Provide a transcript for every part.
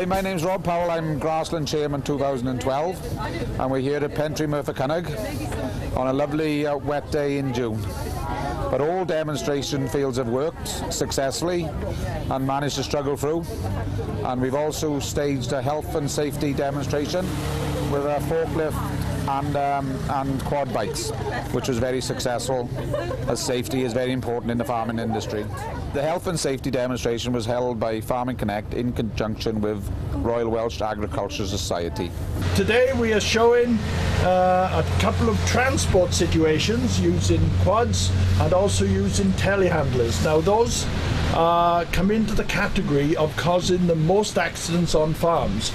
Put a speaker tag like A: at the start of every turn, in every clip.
A: Hi, my name's Rob Powell. I'm Grassland Chairman 2012, and we're here at Pentry Merthyr on a lovely wet day in June. But all demonstration fields have worked successfully and managed to struggle through. And we've also staged a health and safety demonstration with a forklift and quad bikes, which was very successful, as safety is very important in the farming industry. The health and safety demonstration was held by Farming Connect in conjunction with Royal Welsh Agricultural Society.
B: Today we are showing a couple of transport situations using quads and also using telehandlers. Now those come into the category of causing the most accidents on farms.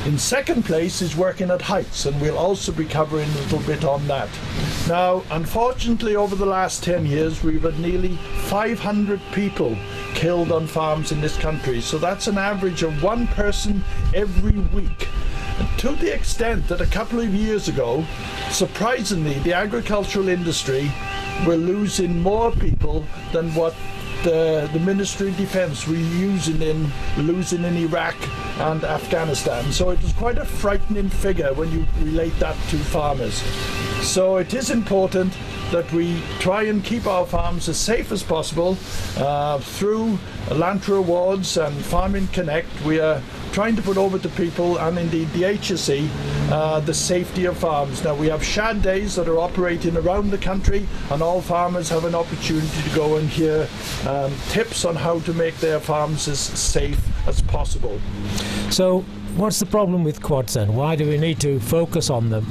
B: In second place is working at heights, and we'll also be covering a little bit on that. Now, unfortunately, over the last 10 years, we've had nearly 500 people killed on farms in this country. So that's an average of one person every week. And to the extent that a couple of years ago, surprisingly, the agricultural industry were losing more people than what the Ministry of Defence were losing in Iraq and Afghanistan. So it was quite a frightening figure when you relate that to farmers. So it is important that we try and keep our farms as safe as possible through Land Rewards and Farming Connect. We are trying to put over to people, and indeed the HSE, the safety of farms. Now we have shad days that are operating around the country, and all farmers have an opportunity to go and hear tips on how to make their farms as safe as possible.
C: So what's the problem with quads then? Why do we need to focus on them?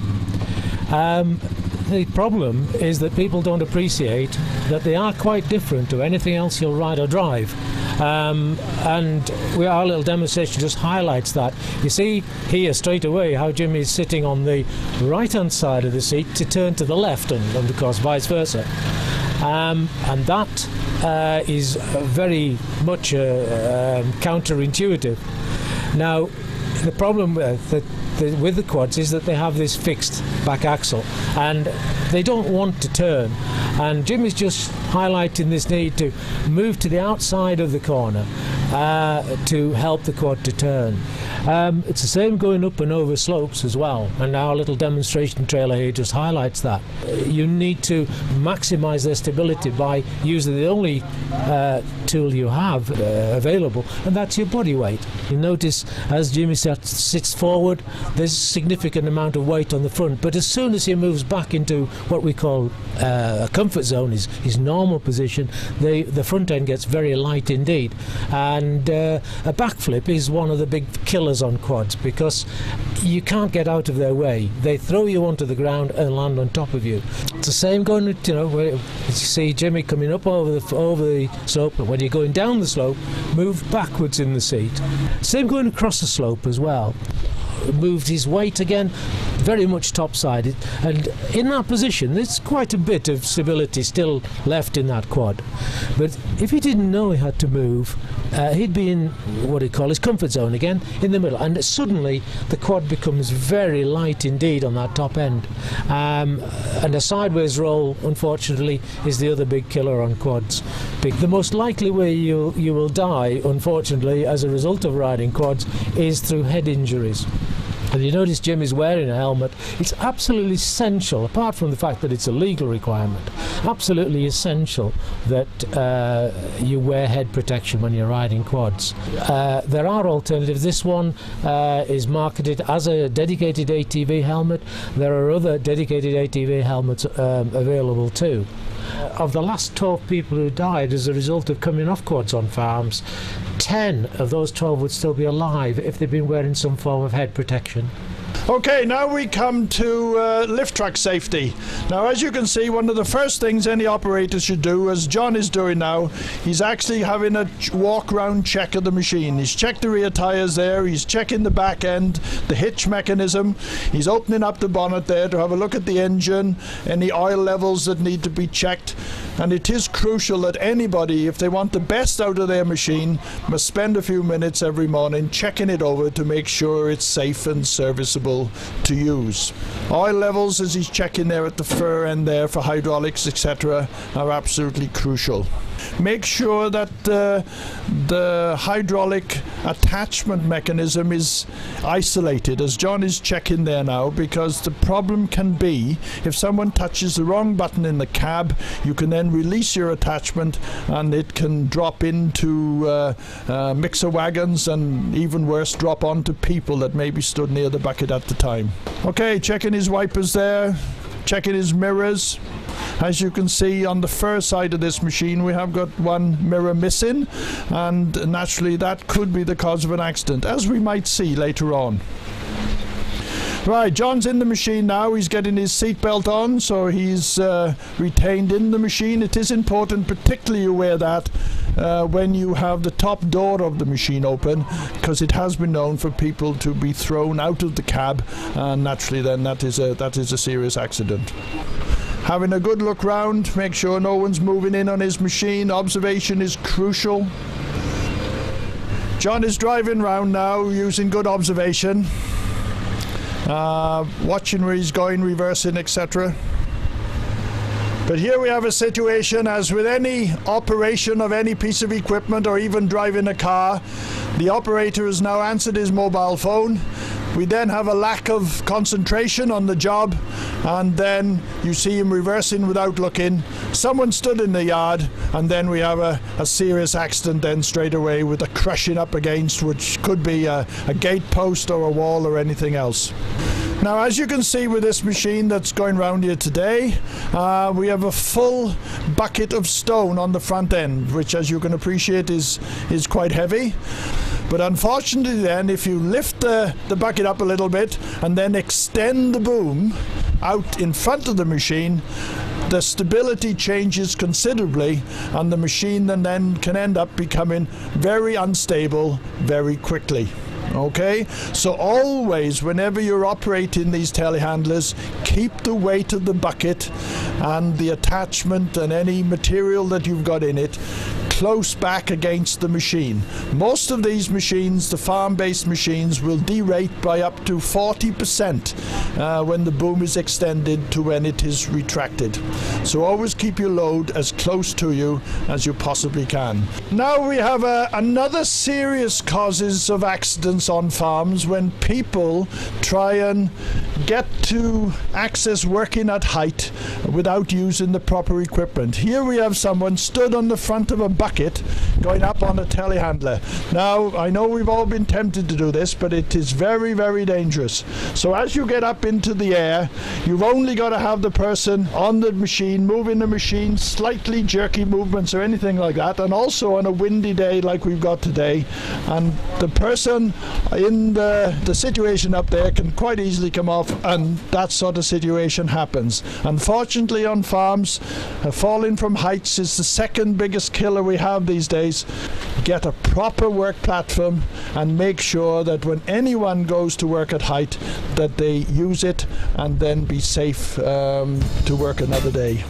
C: The problem is that people don't appreciate that they are quite different to anything else you'll ride or drive. And our little demonstration just highlights that. You see here straight away how Jimmy's sitting on the right hand side of the seat to turn to the left, and of course vice versa. And that is very much counterintuitive. Now the problem with the quads is that they have this fixed back axle and they don't want to turn, and Jim is just highlighting this need to move to the outside of the corner to help the quad to turn. It's the same going up and over slopes as well, and our little demonstration trailer here just highlights that. You need to maximise their stability by using the only tool you have available, and that's your body weight. You notice as Jimmy sits forward, there's a significant amount of weight on the front, but as soon as he moves back into what we call a comfort zone, his normal position, the front end gets very light indeed. And a backflip is one of the big killers on quads, because you can't get out of their way. They throw you onto the ground and land on top of you. It's the same going, where you see Jimmy coming up over the slope, but when you're going down the slope, move backwards in the seat. Same going across the slope as well. Moved his weight again, very much top-sided, and in that position there's quite a bit of stability still left in that quad. But if he didn't know he had to move, he'd be in what he calls his comfort zone again, in the middle, and suddenly the quad becomes very light indeed on that top end. And a sideways roll, unfortunately, is the other big killer on quads. The most likely way you will die, unfortunately, as a result of riding quads is through head injuries. And you notice Jim is wearing a helmet. It's absolutely essential, apart from the fact that it's a legal requirement, absolutely essential that you wear head protection when you're riding quads. There are alternatives. This one is marketed as a dedicated ATV helmet. There are other dedicated ATV helmets available too. Of the last 12 people who died as a result of coming off quads on farms, 10 of those 12 would still be alive if they'd been wearing some form of head protection.
B: Okay, now we come to lift truck safety. Now, as you can see, one of the first things any operator should do, as John is doing now, he's actually having a walk-round check of the machine. He's checked the rear tyres there, he's checking the back end, the hitch mechanism, he's opening up the bonnet there to have a look at the engine, any oil levels that need to be checked. And it is crucial that anybody, if they want the best out of their machine, must spend a few minutes every morning checking it over to make sure it's safe and serviceable to use. Oil levels, as he's checking there at the fur end there for hydraulics, etc., are absolutely crucial. make sure that the hydraulic attachment mechanism is isolated, as John is checking there now, because the problem can be if someone touches the wrong button in the cab, you can then release your attachment and it can drop into mixer wagons and even worse, drop onto people that maybe stood near the bucket at the time. Okay, checking his wipers there, checking his mirrors. As you can see on the first side of this machine, we have got one mirror missing, and naturally that could be the cause of an accident, as we might see later on. Right, John's in the machine now. He's getting his seatbelt on, so he's retained in the machine. It is important, particularly you wear that when you have the top door of the machine open, because it has been known for people to be thrown out of the cab, and naturally then that is a serious accident. Having a good look round, make sure no one's moving in on his machine. Observation is crucial. John is driving round now using good observation, watching where he's going, reversing, etc. But here we have a situation, as with any operation of any piece of equipment or even driving a car, the operator has now answered his mobile phone. We then have a lack of concentration on the job, and then you see him reversing without looking. Someone stood in the yard, and then we have a serious accident then straight away with a crushing up against, which could be a gate post or a wall or anything else. Now, as you can see with this machine that's going round here today, we have a full bucket of stone on the front end, which, as you can appreciate, is quite heavy. But unfortunately then, if you lift the bucket up a little bit and then extend the boom out in front of the machine, the stability changes considerably, and the machine then can end up becoming very unstable very quickly. Okay, so always, whenever you're operating these telehandlers, keep the weight of the bucket and the attachment and any material that you've got in it close back against the machine. Most of these machines, the farm-based machines, will derate by up to 40% when the boom is extended to when it is retracted. So always keep your load as close to you as you possibly can. Now we have another serious causes of accidents on farms when people try and get to access working at height without using the proper equipment. Here we have someone stood on the front of a bucket going up on a telehandler. Now, I know we've all been tempted to do this, but it is very, very dangerous. So as you get up into the air, you've only got to have the person on the machine, moving the machine, slightly jerky movements or anything like that, and also on a windy day like we've got today, and the person in the situation up there can quite easily come off, and that sort of situation happens. Unfortunately, on farms, falling from heights is the second biggest killer we have these days. Get a proper work platform and make sure that when anyone goes to work at height that they use it and then be safe to work another day.